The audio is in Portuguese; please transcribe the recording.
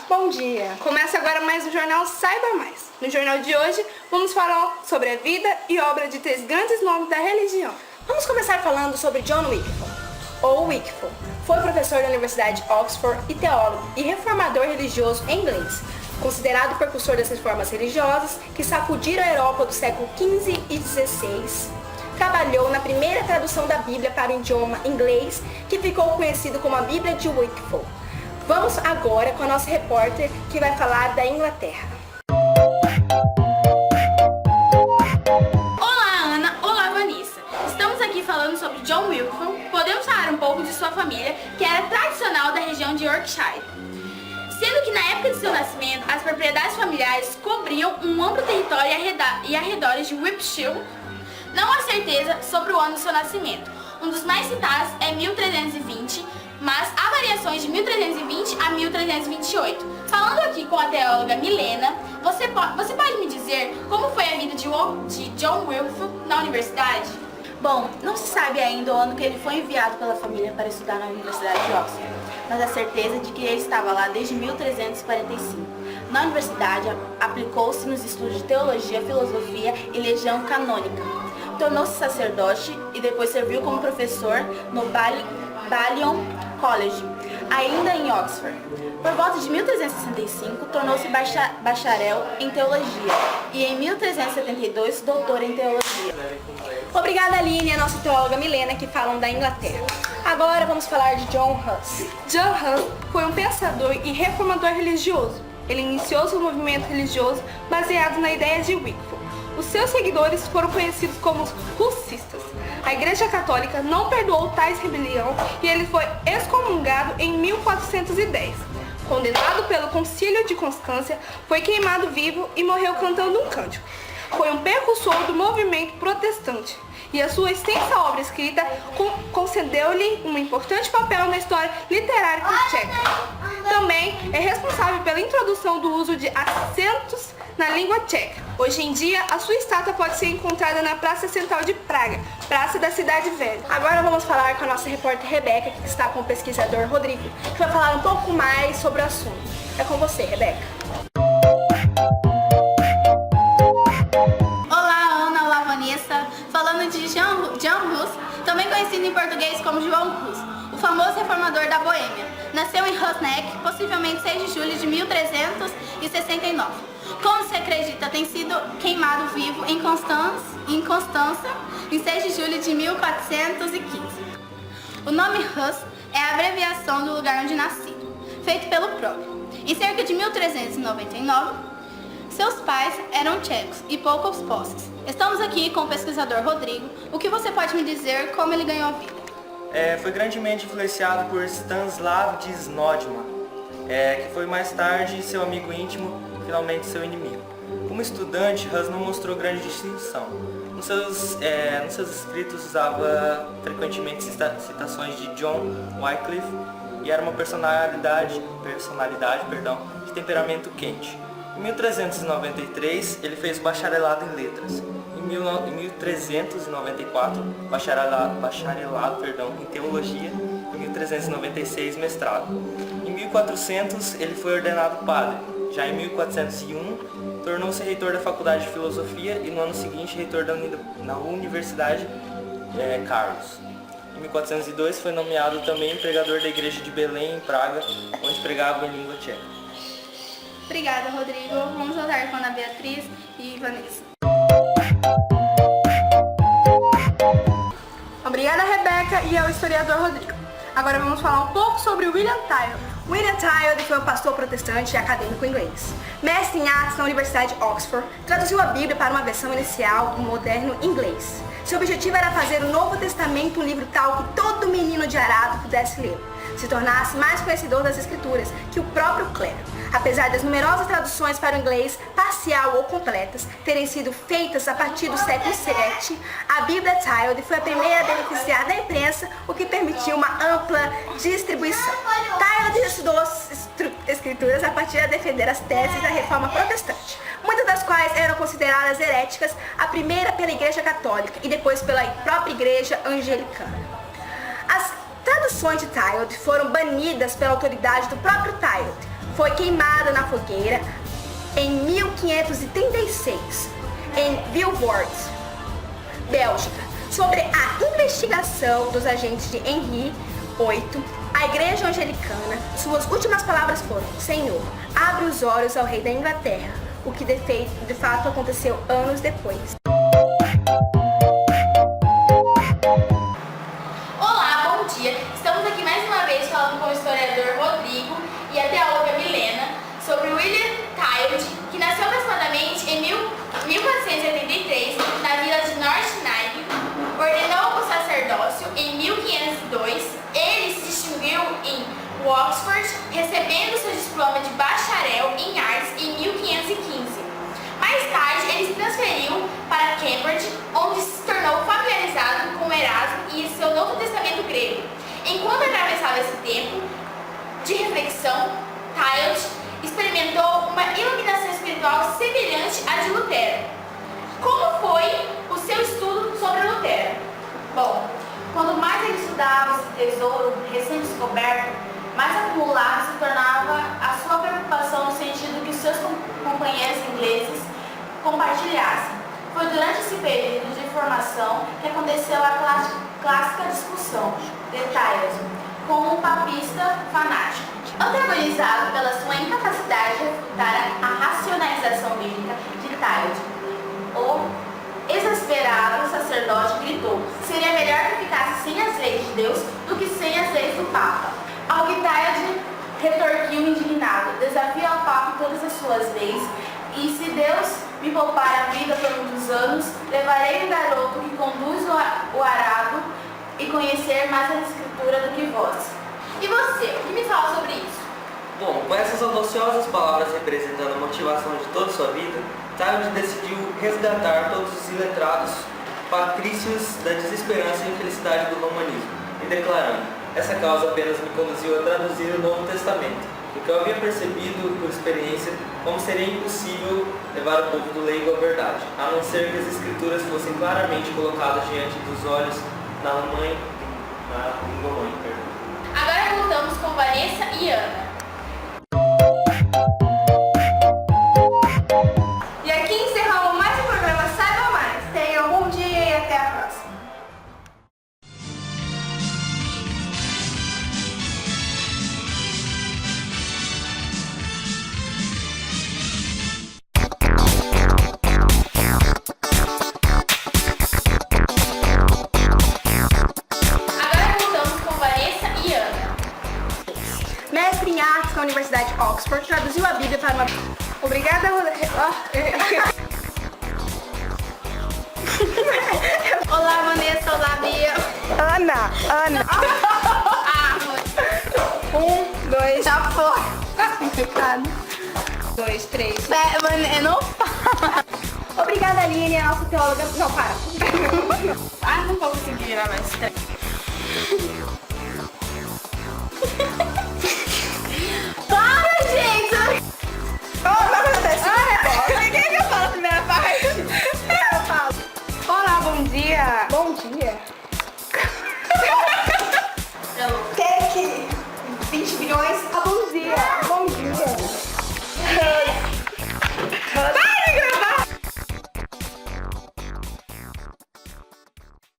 Bom dia! Começa agora mais um jornal Saiba Mais. No jornal de hoje, vamos falar sobre a vida e obra de 3 grandes nomes da religião. Vamos começar falando sobre John Wycliffe, ou Wycliffe. Foi professor da Universidade de Oxford e teólogo e reformador religioso inglês, considerado precursor das reformas religiosas que sacudiram a Europa do século XV e XVI. Trabalhou na primeira tradução da Bíblia para o idioma inglês, que ficou conhecido como a Bíblia de Wycliffe. Vamos agora com a nossa repórter, que vai falar da Inglaterra. Olá, Ana! Olá, Vanessa! Estamos aqui falando sobre John Wycliffe. Podemos falar um pouco de sua família, que era tradicional da região de Yorkshire. Sendo que na época de seu nascimento, as propriedades familiares cobriam um amplo território e arredores de Whipshire. Não há certeza sobre o ano do seu nascimento. Um dos mais citados é 1320, mas há variações de 1320 a 1328. Falando aqui com a teóloga Milena, você pode me dizer como foi a vida de John Wycliffe na universidade? Bom, não se sabe ainda o ano que ele foi enviado pela família para estudar na Universidade de Oxford, mas há certeza de que ele estava lá desde 1345. Na universidade, aplicou-se nos estudos de teologia, filosofia e legião canônica. Tornou-se sacerdote e depois serviu como professor no Balliol College, ainda em Oxford. Por volta de 1365, tornou-se bacharel em teologia e em 1372, doutor em teologia. Obrigada, Aline e a nossa teóloga Milena, que falam da Inglaterra. Agora vamos falar de John Huss. John Huss foi um pensador e reformador religioso. Ele iniciou seu movimento religioso baseado na ideia de Wycliffe. Os seus seguidores foram conhecidos como os hussistas. A Igreja Católica não perdoou tais rebelião e ele foi excomungado em 1410. Condenado pelo Concílio de Constância, foi queimado vivo e morreu cantando um cântico. Foi um precursor do movimento protestante e a sua extensa obra escrita concedeu-lhe um importante papel na história literária tcheca. Também é responsável pela introdução do uso de acentos na língua tcheca. Hoje em dia, a sua estátua pode ser encontrada na Praça Central de Praga, Praça da Cidade Velha. Agora vamos falar com a nossa repórter Rebeca, que está com o pesquisador Rodrigo, que vai falar um pouco mais sobre o assunto. É com você, Rebeca. Olá, Ana! Olá, Vanessa! Falando de John Huss, também conhecido em português como João Hus, o famoso reformador da Boêmia. Nasceu em Hussneck, possivelmente 6 de julho de 1369. Como se acredita, tem sido queimado vivo em Constança em 6 de julho de 1415. O nome Huss é a abreviação do lugar onde nasceu, feito pelo próprio. Em cerca de 1399, seus pais eram tchecos e poucos posses. Estamos aqui com o pesquisador Rodrigo. O que você pode me dizer como ele ganhou a vida? Foi grandemente influenciado por Stanislav de Snodman, que foi mais tarde seu amigo íntimo, finalmente seu inimigo. Como estudante, Huss não mostrou grande distinção. Nos seus escritos usava frequentemente citações de John Wycliffe e era uma personalidade de temperamento quente. Em 1393, ele fez bacharelado em letras. Em 1394, bacharelado em teologia. Em 1396, mestrado. Em 1400, ele foi ordenado padre. Já em 1401, tornou-se reitor da Faculdade de Filosofia e no ano seguinte reitor na Universidade Carlos. Em 1402, foi nomeado também pregador da Igreja de Belém, em Praga, onde pregava em língua tcheca. Obrigada, Rodrigo. Vamos voltar com a Ana Beatriz e Vanessa. Obrigada, Rebeca, e ao historiador Rodrigo. Agora vamos falar um pouco sobre William Tyndale. William Tyndale foi um pastor protestante e acadêmico inglês. Mestre em artes na Universidade de Oxford, traduziu a Bíblia para uma versão inicial do moderno inglês. Seu objetivo era fazer o Novo Testamento um livro tal que todo menino de arado pudesse ler, se tornasse mais conhecedor das Escrituras que o próprio clero. Apesar das numerosas traduções para o inglês, parcial ou completas, terem sido feitas a partir do século VII, a Bíblia Tyndale foi a primeira a beneficiar da imprensa, o que permitiu uma ampla distribuição. Tyndale estudou as escrituras a partir de defender as teses da reforma protestante, muitas das quais eram consideradas heréticas, a primeira pela Igreja Católica e depois pela própria Igreja Anglicana. As traduções de Tilde foram banidas pela autoridade do próprio Tilde. Foi queimada na fogueira em 1536, em Vilvoorde, Bélgica. Sobre a investigação dos agentes de Henri VIII, a Igreja Anglicana, suas últimas palavras foram: Senhor, abre os olhos ao rei da Inglaterra, o que de fato aconteceu anos depois. Olá, bom dia! Estamos aqui mais uma vez falando com o historiador Rodrigo e a teóloga Milena sobre William Tilde, que nasceu aproximadamente em 1483 na vila de North-Nigel, ordenou o sacerdócio em 1502, ele se distinguiu em Oxford, recebendo seu diploma de bacharel em artes em 1515. Mais tarde, ele se transferiu para Cambridge, onde se tornou familiarizado com Erasmo e seu Novo Testamento grego. Enquanto atravessava esse tempo de reflexão, Tilde experimentou uma iluminação espiritual semelhante à de Lutero. Como foi o seu estudo sobre Lutero? Bom, quanto mais ele estudava esse tesouro recém-descoberto, mais acumulado se tornava a sua preocupação no sentido que seus companheiros ingleses compartilhassem. Foi durante esse período de formação que aconteceu a clássica discussão de Tilde com um papista fanático. Antagonizado pela sua incapacidade de refutar a racionalização bíblica de Tilde, o exasperado sacerdote gritou: seria melhor que ficasse sem as leis de Deus do que sem as leis do Papa. Ao que Tilde retorquiu indignado: desafio ao Papa todas as suas leis, e se Deus me poupar a vida por muitos anos, levarei o garoto que conduz o arado e conhecer mais a Escritura do que vós. E você, o que me fala sobre isso? Bom, com essas audaciosas palavras representando a motivação de toda sua vida, Tilde decidiu resgatar todos os iletrados patrícios da desesperança e infelicidade do romanismo, e declarando: essa causa apenas me conduziu a traduzir o Novo Testamento, porque eu havia percebido por experiência como seria impossível levar o povo do leigo à verdade, a não ser que as Escrituras fossem claramente colocadas diante dos olhos na língua mãe. Agora voltamos com Vanessa e Ana. E aqui encerramos mais um programa Saiba Mais. Tenham um bom dia e até a próxima. Agora voltamos com Vanessa e Ana. Mestre em artes na Universidade de Oxford, traduziu a Bíblia para uma... Obrigada, Olá, Vanessa. Olá, Bia. Ana. Ah, amor. 1, 2, Já foi. complicado. 2, 3. Eu não falo. Obrigada, Aline, a nossa teóloga. Não, para. Ah, não vou conseguir virar mais 3.